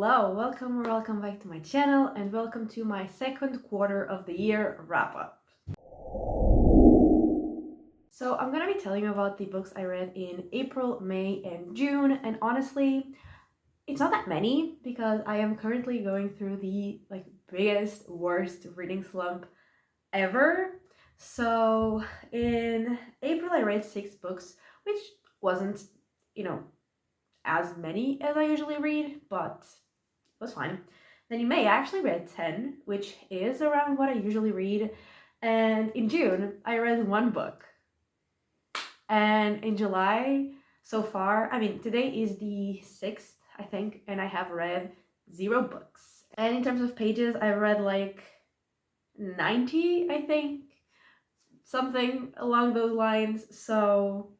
Hello, welcome or welcome back to my channel and welcome to my second quarter of the year wrap up. So I'm gonna be telling you about the books I read in April, May, and June, and honestly, it's not that many because I am currently going through the biggest, worst reading slump ever. So in April I read 6 books, which wasn't, as many as I usually read, but was fine. Then in May, I actually read 10, which is around what I usually read. And in June, I read 1 book. And in July, so far, today is the 6th, I think, and I have read 0 books. And in terms of pages, I read like 90, I think, something along those lines. So,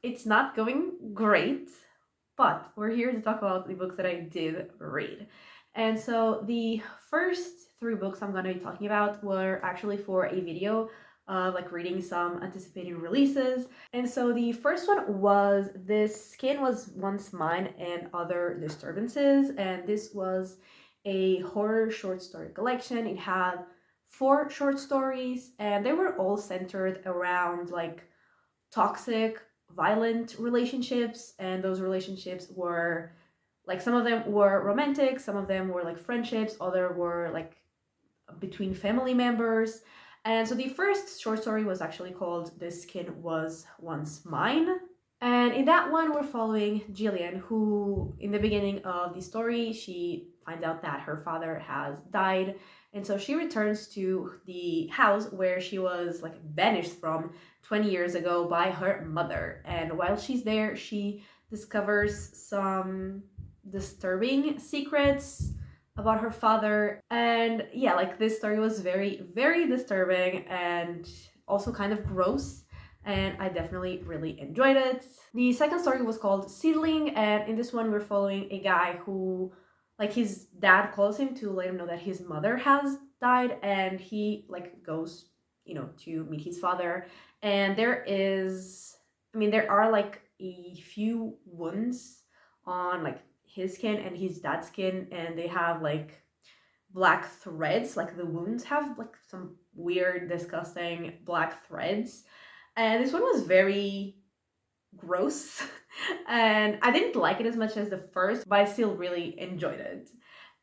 it's not going great. But we're here to talk about the books that I did read. And so the first 3 books I'm going to be talking about were actually for a video reading some anticipated releases. And so the first one was This Skin Was Once Mine and Other Disturbances. And this was a horror short story collection. It had 4 short stories and they were all centered around toxic violent relationships, and those relationships were some of them were romantic, some of them were friendships, other were between family members. And so the first short story was actually called This Skin Was Once Mine, and in that one we're following Jillian, who in the beginning of the story she finds out that her father has died, and so she returns to the house where she was banished from 20 years ago by her mother. And while she's there, she discovers some disturbing secrets about her father. And yeah, this story was very, very disturbing and also kind of gross. And I definitely really enjoyed it. The second story was called Seedling, and in this one we're following a guy who his dad calls him to let him know that his mother has died, and he goes to meet his father. And there are a few wounds on his skin and his dad's skin, and they have black threads. The wounds have some weird, disgusting black threads. And this one was very gross and I didn't like it as much as the first, but I still really enjoyed it.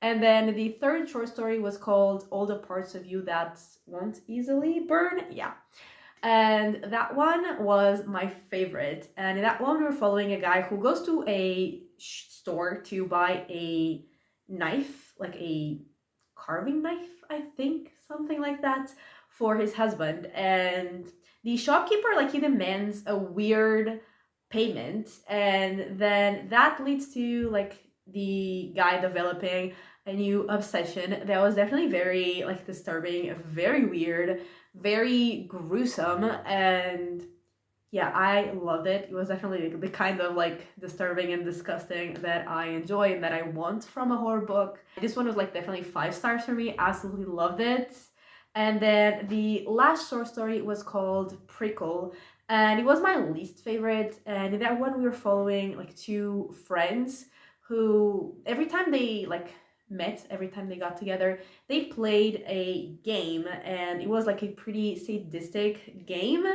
And then the third short story was called All the Parts of You That Won't Easily Burn. Yeah. And that one was my favorite. And in that one, we were following a guy who goes to a store to buy a knife, a carving knife, I think, something like that, for his husband. And the shopkeeper, he demands a weird payment, and then that leads to the guy developing a new obsession that was definitely very disturbing, very weird, very gruesome. And yeah, I loved it. It was definitely the kind of disturbing and disgusting that I enjoy and that I want from a horror book. This one was definitely 5 stars for me. Absolutely loved it. And then the last short story was called Prickle, and it was my least favorite. And in that one we were following 2 friends who every time they met, every time they got together, they played a game, and it was a pretty sadistic game.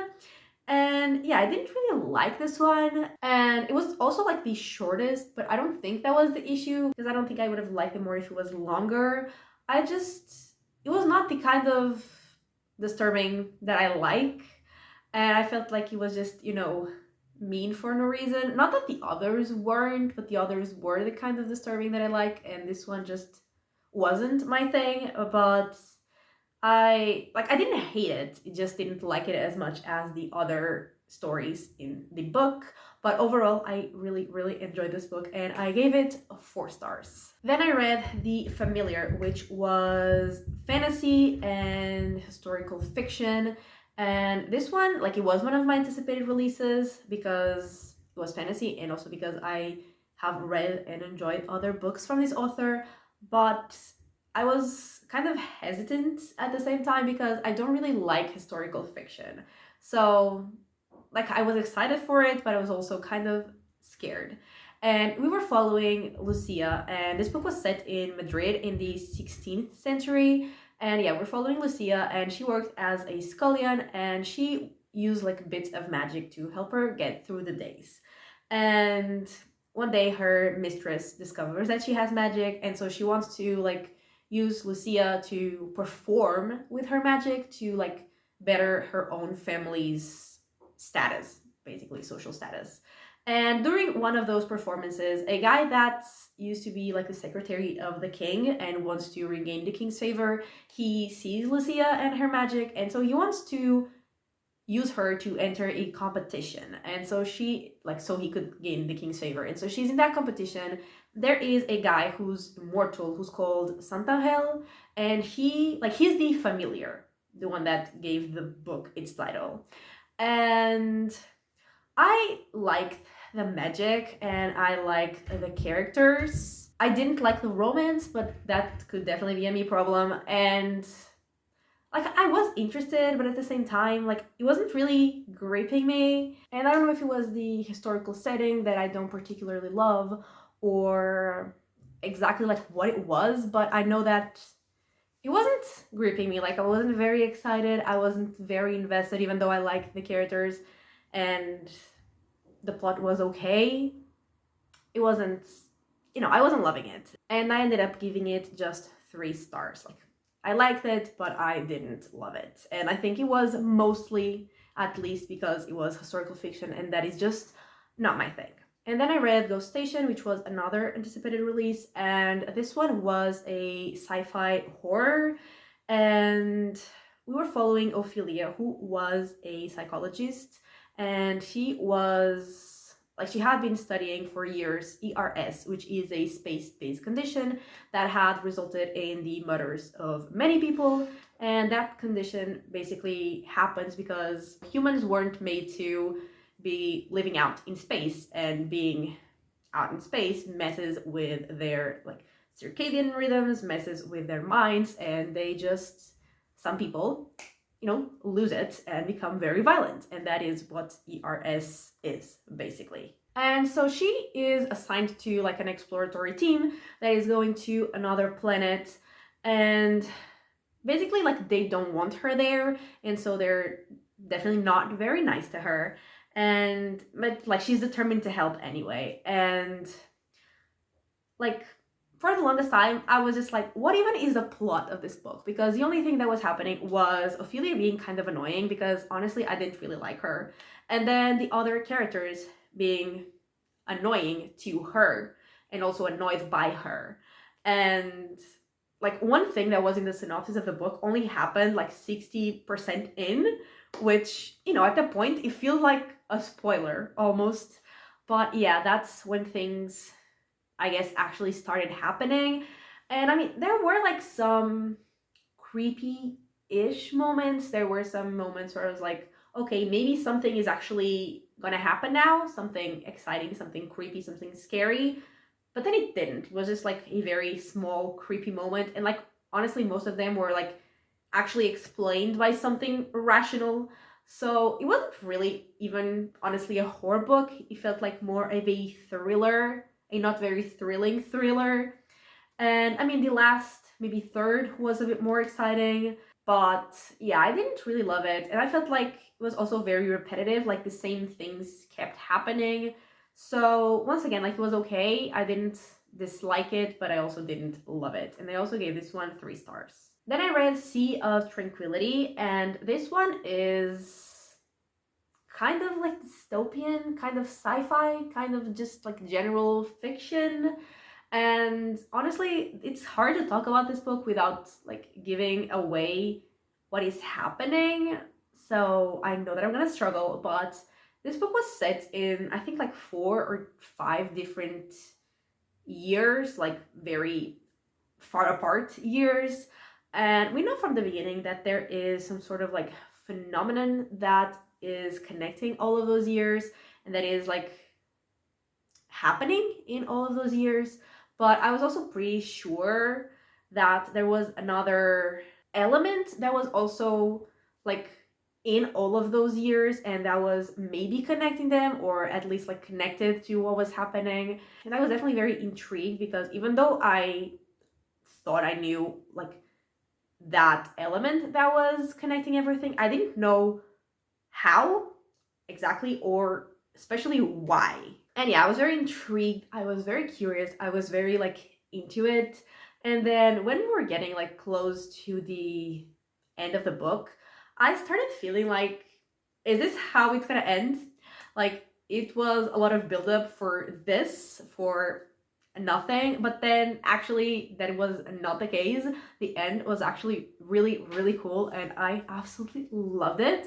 And yeah, I didn't really like this one, and it was also the shortest, but I don't think that was the issue, because I don't think I would have liked it more if it was longer. It was not the kind of disturbing that I like, and I felt like it was just, mean for no reason. Not that the others weren't, but the others were the kind of disturbing that I like, and this one just wasn't my thing. But I didn't hate it, it just didn't like it as much as the other stories in the book. But overall, I really, really enjoyed this book, and I gave it 4 stars. Then I read The Familiar, which was fantasy and historical fiction. And this one, it was one of my anticipated releases because it was fantasy, and also because I have read and enjoyed other books from this author. But I was kind of hesitant at the same time because I don't really like historical fiction. So I was excited for it, but I was also kind of scared. And we were following Lucia, and this book was set in Madrid in the 16th century. And yeah, we're following Lucia, and she worked as a scullion, and she used like bits of magic to help her get through the days. And one day her mistress discovers that she has magic, and so she wants to like use Lucia to perform with her magic to like better her own family's status, basically social status. And during one of those performances, a guy that used to be like the secretary of the king and wants to regain the king's favor, he sees Lucia and her magic, and so he wants to use her to enter a competition. And so she like so he could gain the king's favor. And so she's in that competition. There is a guy who's immortal who's called Santangel, and he's the familiar, the one that gave the book its title. And I liked the magic and I liked the characters. I didn't like the romance, but that could definitely be a me problem. And like I was interested, but at the same time, like it wasn't really gripping me. And I don't know if it was the historical setting that I don't particularly love or exactly like what it was, but I know that it wasn't gripping me. Like I wasn't very excited. I wasn't very invested, even though I liked the characters and the plot was okay. It wasn't, I wasn't loving it. And I ended up giving it just 3 stars. Like I liked it, but I didn't love it. And I think it was mostly, at least because it was historical fiction, and that is just not my thing. And then I read Ghost Station, which was another anticipated release, and this one was a sci-fi horror, and we were following Ophelia, who was a psychologist, and she had been studying for years ERS, which is a space-based condition that had resulted in the murders of many people. And that condition basically happens because humans weren't made to be living out in space, and being out in space messes with their like circadian rhythms, messes with their minds, and some people lose it and become very violent. And that is what ERS is, basically. And so she is assigned to like an exploratory team that is going to another planet, and basically like they don't want her there, and so they're definitely not very nice to her. But like she's determined to help anyway. And like for the longest time, I was just like, what even is the plot of this book? Because the only thing that was happening was Ophelia being kind of annoying, because honestly, I didn't really like her. And then the other characters being annoying to her and also annoyed by her. And like one thing that was in the synopsis of the book only happened like 60% in, which, at that point, it feels like a spoiler almost. But yeah, that's when things, I guess, actually started happening. And I mean, there were like some creepy-ish moments. There were some moments where I was like, okay, maybe something is actually gonna happen now, something exciting, something creepy, something scary. But then it didn't. It was just like a very small, creepy moment. And like, honestly, most of them were like actually explained by something rational. So it wasn't really even, honestly, a horror book. It felt like more of a thriller, a not very thrilling thriller. And I mean, the last, maybe third, was a bit more exciting. But yeah, I didn't really love it. And I felt like it was also very repetitive, like the same things kept happening. So once again, like it was okay. I didn't dislike it, but I also didn't love it. And I also gave this one 3 stars. Then I read Sea of Tranquility, and this one is kind of like dystopian, kind of sci-fi, kind of just like general fiction. And honestly, it's hard to talk about this book without like giving away what is happening. So I know that I'm gonna struggle, but this book was set in, I think, like 4 or 5 different years, like very far apart years. And we know from the beginning that there is some sort of like phenomenon that is connecting all of those years, and that is like happening in all of those years. But I was also pretty sure that there was another element that was also like in all of those years, and that was maybe connecting them, or at least like connected to what was happening. And I was definitely very intrigued, because even though I thought I knew like that element that was connecting everything, I didn't know how exactly, or especially why. And yeah, I was very intrigued, I was very curious, I was very like into it. And then when we were getting like close to the end of the book, I started feeling like, is this how it's gonna end? Like, it was a lot of buildup for this, for nothing, but then actually that was not the case. The end was actually really, really cool, and I absolutely loved it.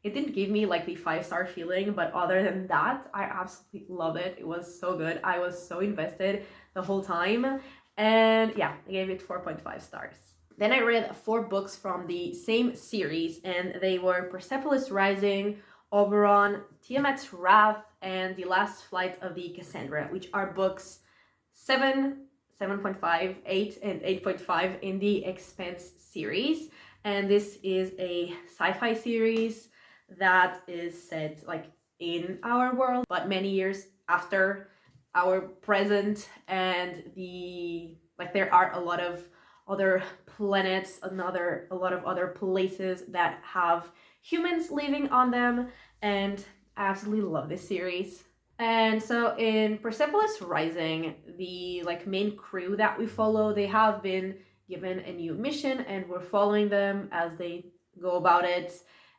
It didn't give me like the 5-star feeling, but other than that, I absolutely love it. It was so good. I was so invested the whole time. And yeah, I gave it 4.5 stars. Then I read 4 books from the same series, and they were Persepolis Rising, Auberon, Tiamat's Wrath, and The Last Flight of the Cassandra, which are books 7, 7.5, 8, and 8.5 in the Expanse series. And this is a sci-fi series that is set like in our world, but many years after our present. And the like there are a lot of other planets, a lot of other places that have humans living on them, and I absolutely love this series. And so in Persepolis Rising, the like main crew that we follow, they have been given a new mission, and we're following them as they go about it.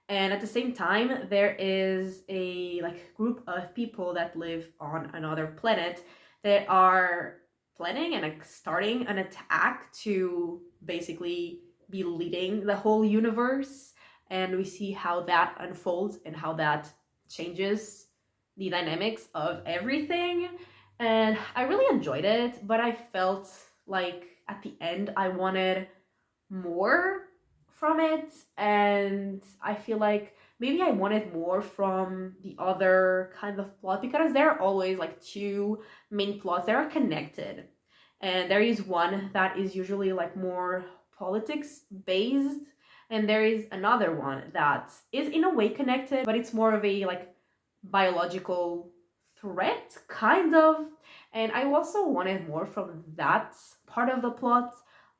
And at the same time, there is a like group of people that live on another planet that are planning and like starting an attack to basically be leading the whole universe. And we see how that unfolds and how that changes the dynamics of everything. And I really enjoyed it, but I felt like at the end I wanted more from it, and I feel like maybe I wanted more from the other kind of plot, because there are always like 2 main plots that are connected, and there is one that is usually like more politics based, and there is another one that is in a way connected, but it's more of a like biological threat kind of. And I also wanted more from that part of the plot,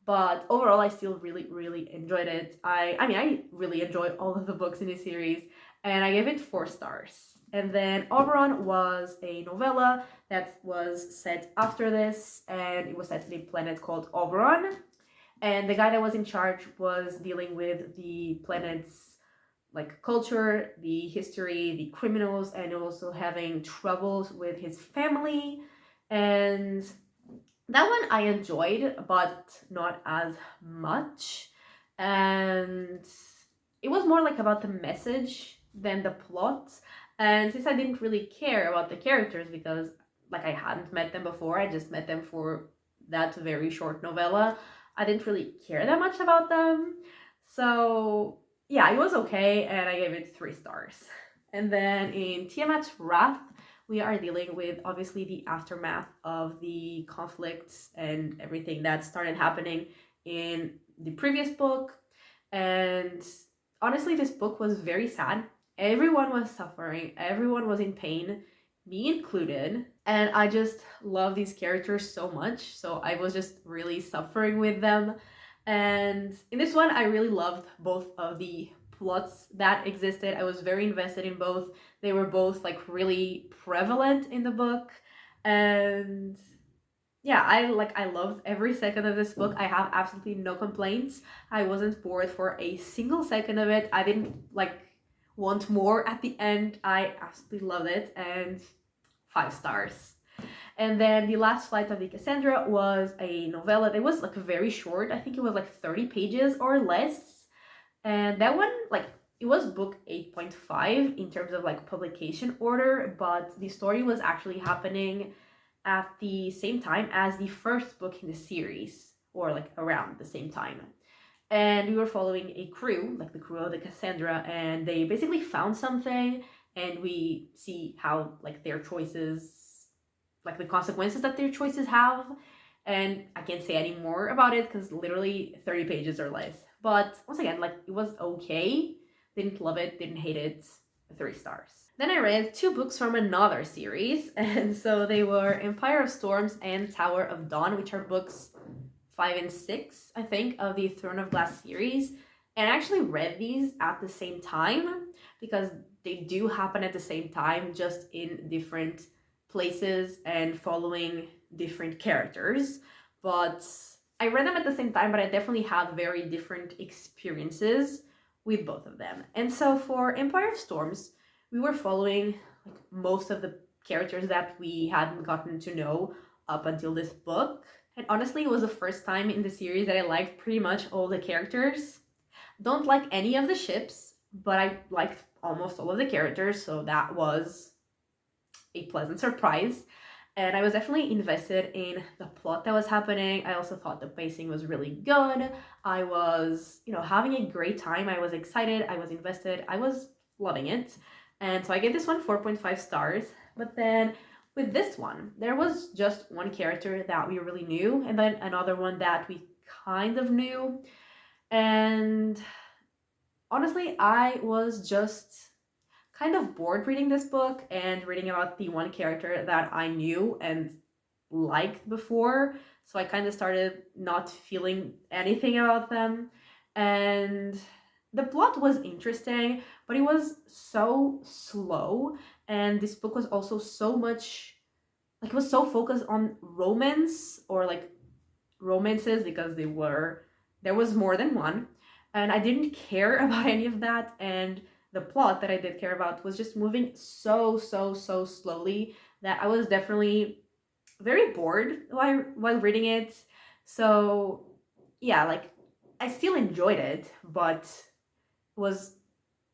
but overall I still really, really enjoyed it. I mean, I really enjoyed all of the books in this series, and I gave it 4 stars. And then Auberon was a novella that was set after this, and it was set in a planet called Auberon. And the guy that was in charge was dealing with the planet's like culture, the history, the criminals, and also having troubles with his family. And that one I enjoyed, but not as much. And it was more like about the message than the plot. And since I didn't really care about the characters, because like I hadn't met them before, I just met them for that very short novella, I didn't really care that much about them. So yeah, it was okay, and I gave it 3 stars. And then in Tiamat's Wrath, we are dealing with obviously the aftermath of the conflicts and everything that started happening in the previous book. And honestly, this book was very sad. Everyone was suffering, everyone was in pain, me included. And I just love these characters so much. So I was just really suffering with them. And in this one, I really loved both of the plots that existed. I was very invested in both. They were both like really prevalent in the book. And yeah, I loved every second of this book. I have absolutely no complaints. I wasn't bored for a single second of it. I didn't like want more at the end. I absolutely loved it, and 5 stars. And then The Last Flight of the Cassandra was a novella that was like very short. I think it was like 30 pages or less. And that one, like, it was book 8.5 in terms of like publication order, but the story was actually happening at the same time as the first book in the series, or like around the same time. And we were following a crew, like the crew of the Cassandra, and they basically found something, and we see how like their choices, like the consequences that their choices have. And I can't say any more about it because literally 30 pages or less. But once again, like, it was okay. Didn't love it, didn't hate it, 3 stars. Then I read 2 books from another series, and so they were Empire of Storms and Tower of Dawn, which are books 5 and 6, I think, of the Throne of Glass series. And I actually read these at the same time because they do happen at the same time, just in different places and following different characters. But I read them at the same time, but I definitely had very different experiences with both of them. And so for Empire of Storms, we were following like most of the characters that we hadn't gotten to know up until this book. And honestly, it was the first time in the series that I liked pretty much all the characters. Don't like any of the ships, but I liked almost all of the characters, so that was a pleasant surprise. And I was definitely invested in the plot that was happening. I also thought the pacing was really good. I was, having a great time. I was excited. I was invested. I was loving it. And so I gave this one 4.5 stars. But then with this one, there was just one character that we really knew, and then another one that we kind of knew. And honestly, I was just kind of bored reading this book and reading about the one character that I knew and liked before. So I kind of started not feeling anything about them. And the plot was interesting, but it was so slow. And this book was also so much, like, it was so focused on romance or like romances because there was more than one. And I didn't care about any of that. And the plot that I did care about was just moving so slowly that I was definitely very bored while reading it. So yeah, like I still enjoyed it, but it was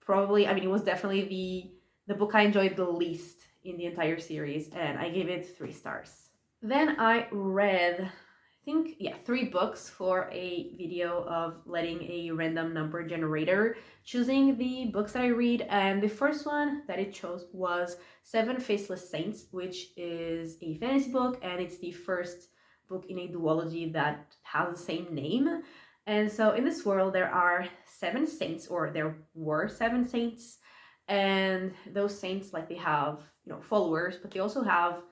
it was definitely the book I enjoyed the least in the entire series, and I gave it 3 stars. Then I read, I think, 3 books for a video of letting a random number generator choosing the books that I read. And the first one that it chose was 7 Faceless Saints, which is a fantasy book, and it's the first book in a duology that has the same name. And so in this world, there are 7 saints, or there were 7 saints, and those saints, like, they have, followers, but they also have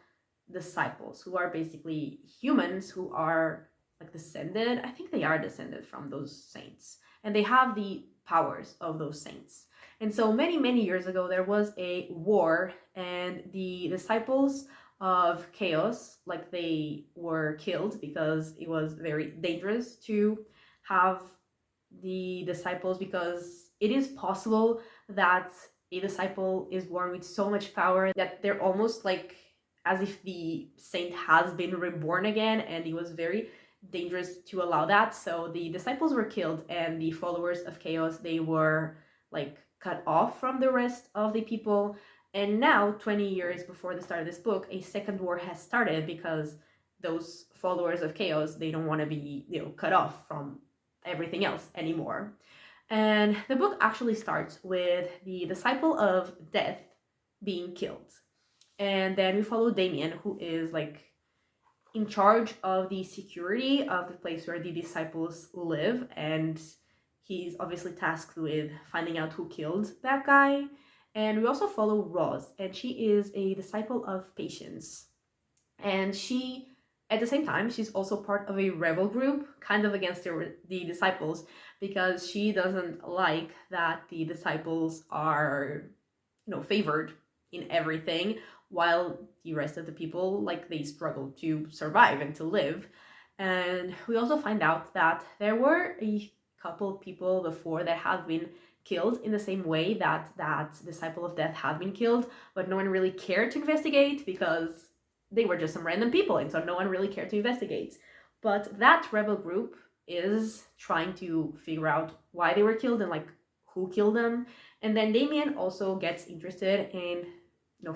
disciples who are basically humans who are like descended. I think they are descended from those saints, and they have the powers of those saints. And so many years ago, there was a war, and the disciples of chaos, like, they were killed because it was very dangerous to have the disciples, because it is possible that a disciple is born with so much power that they're almost like as if the saint has been reborn again, and it was very dangerous to allow that. So the disciples were killed, and the followers of chaos, they were like cut off from the rest of the people. And now, 20 years before the start of this book, a second war has started because those followers of chaos, they don't want to be, cut off from everything else anymore. And the book actually starts with the disciple of death being killed. And then we follow Damien, who is like in charge of the security of the place where the disciples live. And he's obviously tasked with finding out who killed that guy. And we also follow Rose, and she is a disciple of Patience. And she, at the same time, she's also part of a rebel group, kind of against the disciples, because she doesn't like that the disciples are, favored in everything, while the rest of the people, like, they struggle to survive and to live. And we also find out that there were a couple people before that had been killed in the same way that that disciple of death had been killed, but no one really cared to investigate because they were just some random people, and so no one really cared to investigate. But that rebel group is trying to figure out why they were killed and like who killed them. And then Damien also gets interested in,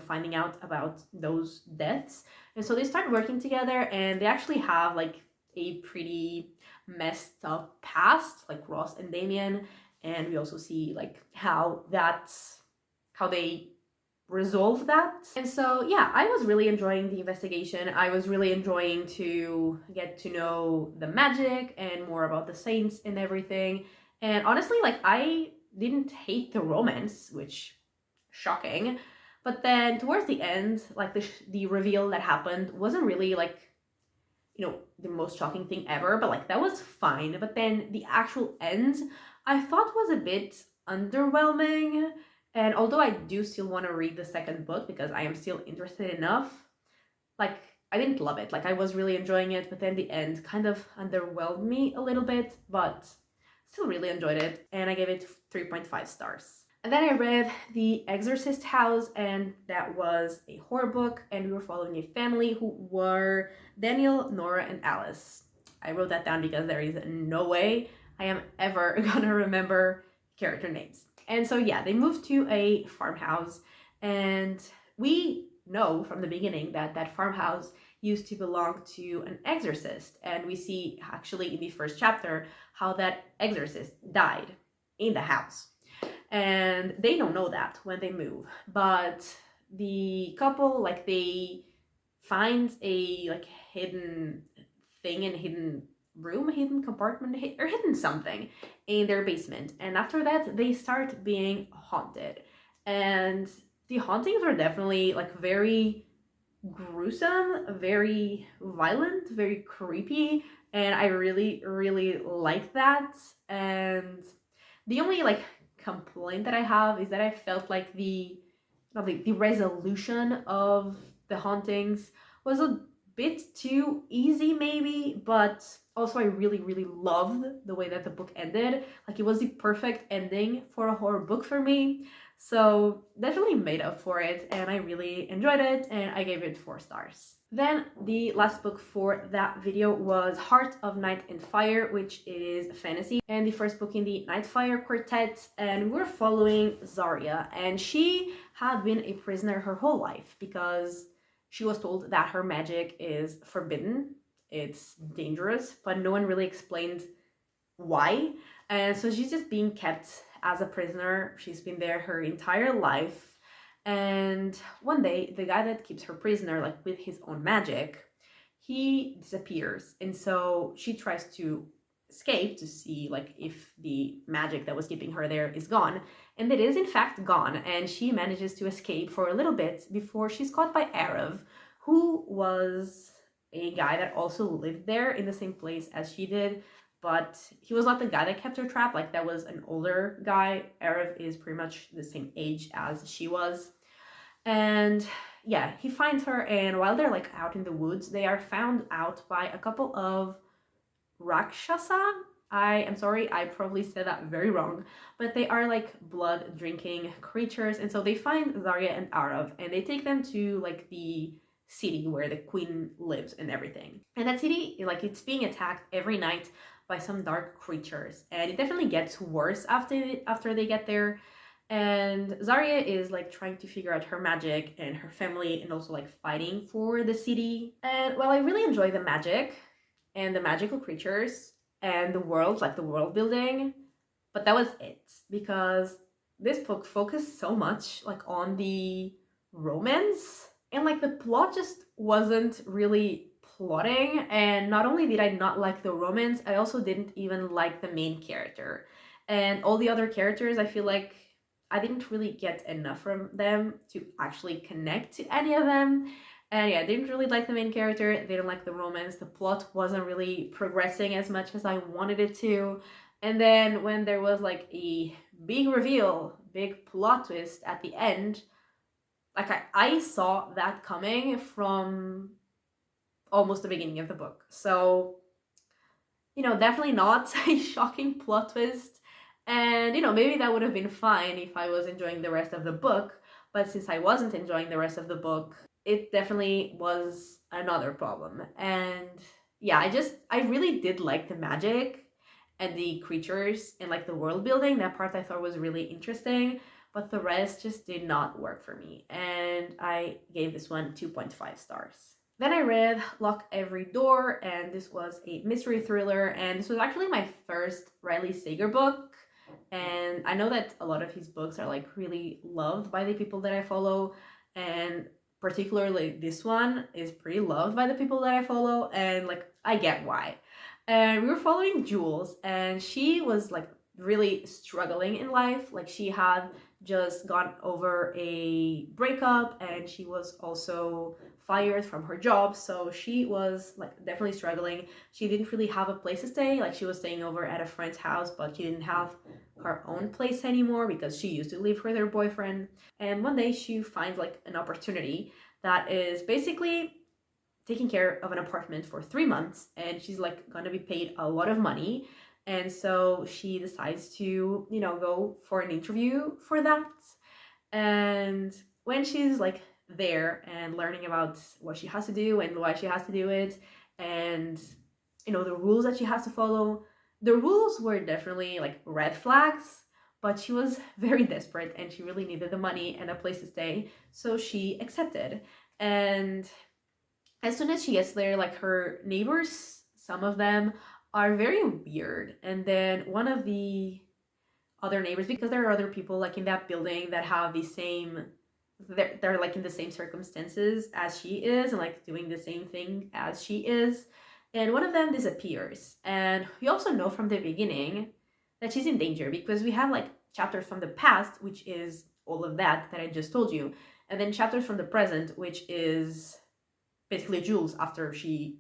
finding out about those deaths. And so they start working together, and they actually have like a pretty messed up past, like Ross and Damien. And we also see like how they resolve that. And so yeah, I was really enjoying the investigation. I was really enjoying to get to know the magic and more about the saints and everything. And honestly, like, I didn't hate the romance, which shocking. But then towards the end, like the reveal that happened wasn't really like, the most shocking thing ever, but like that was fine. But then the actual end, I thought was a bit underwhelming. And although I do still want to read the second book because I am still interested enough, like I didn't love it. Like I was really enjoying it, but then the end kind of underwhelmed me a little bit, but still really enjoyed it, and I gave it 3.5 stars. And then I read The Exorcist House, and that was a horror book, and we were following a family who were Daniel, Nora, and Alice. I wrote that down because there is no way I am ever gonna remember character names. And so yeah, they moved to a farmhouse, and we know from the beginning that that farmhouse used to belong to an exorcist, and we see actually in the first chapter how that exorcist died in the house. And they don't know that when they move, but the couple, like, they find a like hidden thing in a hidden room, a hidden compartment, or hidden something in their basement, and after that they start being haunted. And the hauntings are definitely like very gruesome, very violent, very creepy, and I really, really like that. And the only like complaint that I have is that I felt like the resolution of the hauntings was a bit too easy, maybe, but also I really, really loved the way that the book ended. Like it was the perfect ending for a horror book for me. So that really made up for it, and I really enjoyed it, and I gave it 4 stars. Then the last book for that video was Heart of Night and Fire, which is fantasy, and the first book in the Nightfire Quartet, and we're following Zarya, and she had been a prisoner her whole life because she was told that her magic is forbidden, it's dangerous, but no one really explained why. And so she's just being kept as a prisoner. She's been there her entire life. And one day, the guy that keeps her prisoner, like with his own magic, he disappears. And so she tries to escape to see like if the magic that was keeping her there is gone. And it is in fact gone. And she manages to escape for a little bit before she's caught by Arav, who was a guy that also lived there in the same place as she did, but he was not the guy that kept her trapped. Like that was an older guy. Arav is pretty much the same age as she was. And yeah, he finds her, and while they're like out in the woods, they are found out by a couple of Rakshasa. I am sorry, I probably said that very wrong, but they are like blood drinking creatures. And so they find Zarya and Arav, and they take them to like the city where the queen lives and everything. And that city, like, it's being attacked every night by some dark creatures, and it definitely gets worse after they get there. And Zarya is like trying to figure out her magic and her family, and also like fighting for the city. And well, I really enjoy the magic and the magical creatures and the world, like the world building, but that was it, because this book focused so much like on the romance, and like the plot just wasn't really plotting. And not only did I not like the romance, I also didn't even like the main character. And all the other characters, I feel like I didn't really get enough from them to actually connect to any of them. And yeah, I didn't really like the main character, didn't like the romance, the plot wasn't really progressing as much as I wanted it to. And then when there was like a big reveal, big plot twist at the end, like I saw that coming from almost the beginning of the book. So, definitely not a shocking plot twist. And, maybe that would have been fine if I was enjoying the rest of the book. But since I wasn't enjoying the rest of the book, it definitely was another problem. And yeah, I really did like the magic and the creatures and like the world building. That part I thought was really interesting, but the rest just did not work for me. And I gave this one 2.5 stars. Then I read Lock Every Door, and this was a mystery thriller, and this was actually my first Riley Sager book. And I know that a lot of his books are like really loved by the people that I follow, and particularly this one is pretty loved by the people that I follow, and like I get why. And we were following Jules, and she was like really struggling in life. Like she had just gone over a breakup and she was also fired from her job, so she was like definitely struggling. She didn't really have a place to stay. Like she was staying over at a friend's house, but she didn't have her own place anymore because she used to live with her boyfriend. And one day she finds like an opportunity that is basically taking care of an apartment for 3 months, and she's like gonna be paid a lot of money. And so she decides to, go for an interview for that. And when she's like there and learning about what she has to do and why she has to do it, and the rules that she has to follow, the rules were definitely like red flags, but she was very desperate and she really needed the money and a place to stay, so she accepted. And as soon as she gets there, like her neighbors, some of them are very weird. And then one of the other neighbors, because there are other people like in that building that have the same, they're like in the same circumstances as she is and like doing the same thing as she is. And one of them disappears. And we also know from the beginning that she's in danger because we have like chapters from the past, which is all of that I just told you. And then chapters from the present, which is basically Jules after she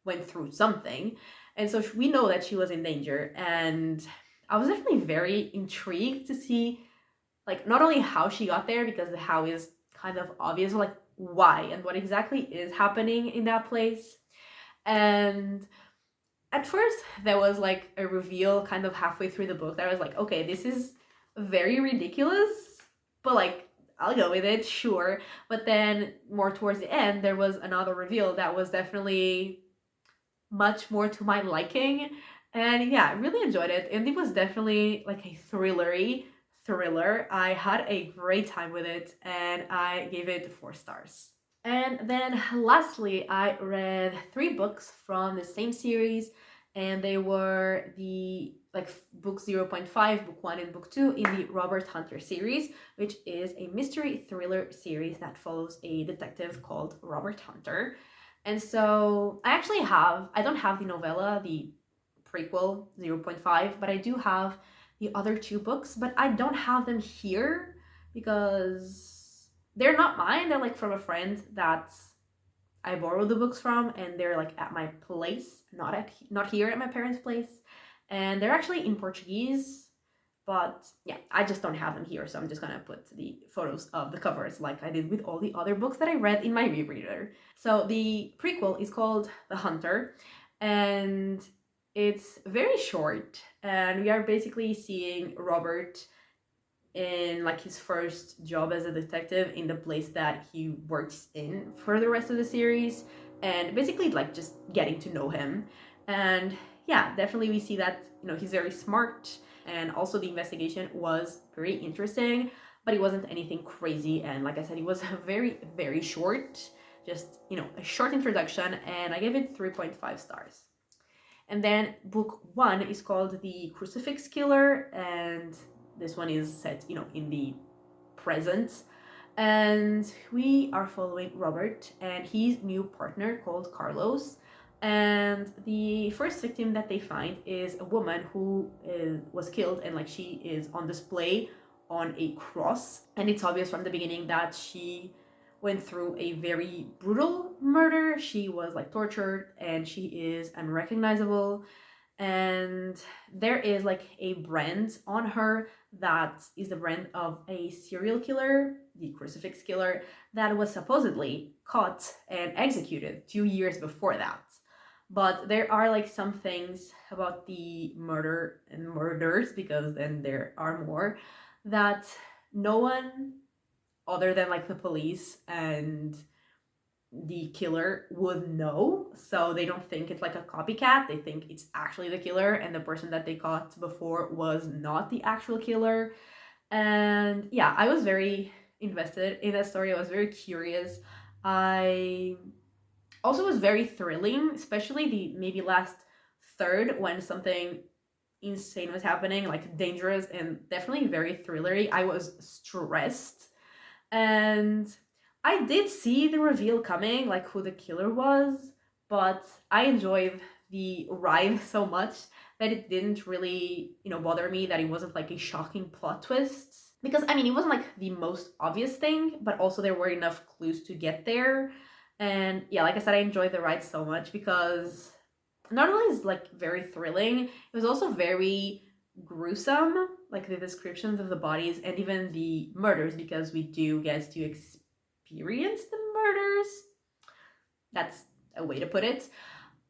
went through something. And so we know that she was in danger. And I was definitely very intrigued to see, like, not only how she got there, because the how is kind of obvious, like, why and what exactly is happening in that place. And at first, there was like a reveal kind of halfway through the book that I was like, okay, this is very ridiculous, but like, I'll go with it, sure. But then more towards the end, there was another reveal that was definitely much more to my liking. And yeah, I really enjoyed it. And it was definitely like a thriller. I had a great time with it and I gave it 4 stars. And then lastly, I read 3 books from the same series, and they were the like book 0.5, book 1 and book 2 in the Robert Hunter series, which is a mystery thriller series that follows a detective called Robert Hunter. And so I don't have the novella, the prequel 0.5, but I do have the other 2 books, but I don't have them here because they're not mine. They're like from a friend that I borrowed the books from, and they're like at my place, not here at my parents' place. And they're actually in Portuguese, but yeah, I just don't have them here, so I'm just gonna put the photos of the covers like I did with all the other books that I read in my rereader. So the prequel is called The Hunter, and it's very short, and we are basically seeing Robert in like his first job as a detective in the place that he works in for the rest of the series, and basically like just getting to know him. And yeah, definitely we see that he's very smart, and also the investigation was very interesting, but it wasn't anything crazy. And like I said, it was very short, just a short introduction, and I gave it 3.5 stars. And then book 1 is called The Crucifix Killer, and this one is set, in the present. And we are following Robert and his new partner called Carlos. And the first victim that they find is a woman who was killed, and like she is on display on a cross. And it's obvious from the beginning that she went through a very brutal murder. She was like tortured and she is unrecognizable. And there is like a brand on her that is the brand of a serial killer, the Crucifix Killer, that was supposedly caught and executed 2 years before that. But there are like some things about the murder and murders, because then there are more, that no one other than like the police and the killer would know. So they don't think it's like a copycat. They think it's actually the killer, and the person that they caught before was not the actual killer. And yeah, I was very invested in that story. I was very curious. I also was very thrilling, especially the maybe last third when something insane was happening, like dangerous and definitely very thrillery. I was stressed, and I did see the reveal coming, like who the killer was, but I enjoyed the ride so much that it didn't really, bother me that it wasn't like a shocking plot twist. Because, I mean, it wasn't like the most obvious thing, but also there were enough clues to get there. And yeah, like I said, I enjoyed the ride so much because not only is like very thrilling, it was also very gruesome, like the descriptions of the bodies and even the murders, because we do get to experience the murders. That's a way to put it.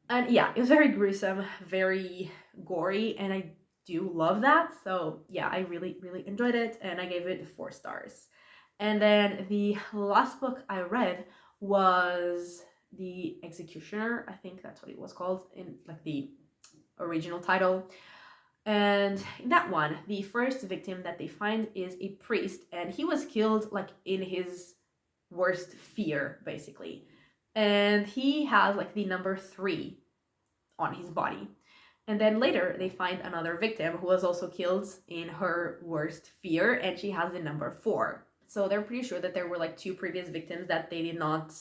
And yeah, it was very gruesome, very gory, and I do love that. So yeah, I really, really enjoyed it, and I gave it 4 stars. And then the last book I read was The Executioner. I think that's what it was called in like the original title. And in that one, the first victim that they find is a priest, and he was killed like in his worst fear, basically. And he has like the number 3 on his body. And then later they find another victim who was also killed in her worst fear, and she has the number 4. So they're pretty sure that there were like 2 previous victims that they did not,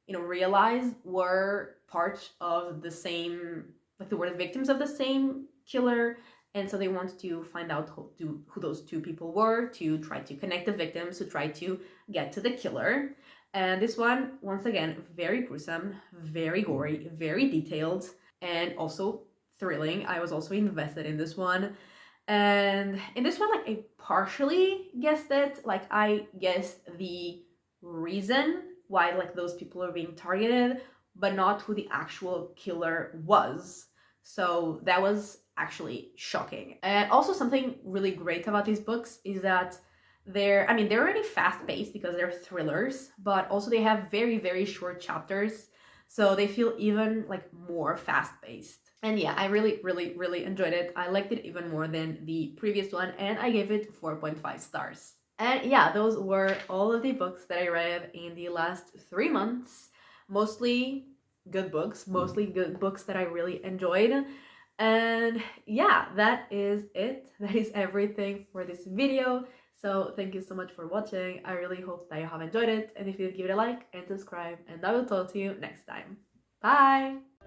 realize were part of the same, like they were the victims of the same killer. And so they want to find out who those 2 people were, to try to connect the victims, to try to get to the killer. And this one, once again, very gruesome, very gory, very detailed, and also thrilling. I was also invested in this one. And in this one, like I partially guessed it. Like I guessed the reason why like those people are being targeted, but not who the actual killer was. So that was actually shocking. And also something really great about these books is that they're already fast paced because they're thrillers, but also they have very, very short chapters. So they feel even like more fast paced. And yeah, I really, really, really enjoyed it. I liked it even more than the previous one, and I gave it 4.5 stars. And yeah, those were all of the books that I read in the last 3 months. Mostly good books that I really enjoyed. And yeah, that is it. That is everything for this video. So thank you so much for watching. I really hope that you have enjoyed it. And if you give it a like and subscribe, and I will talk to you next time. Bye!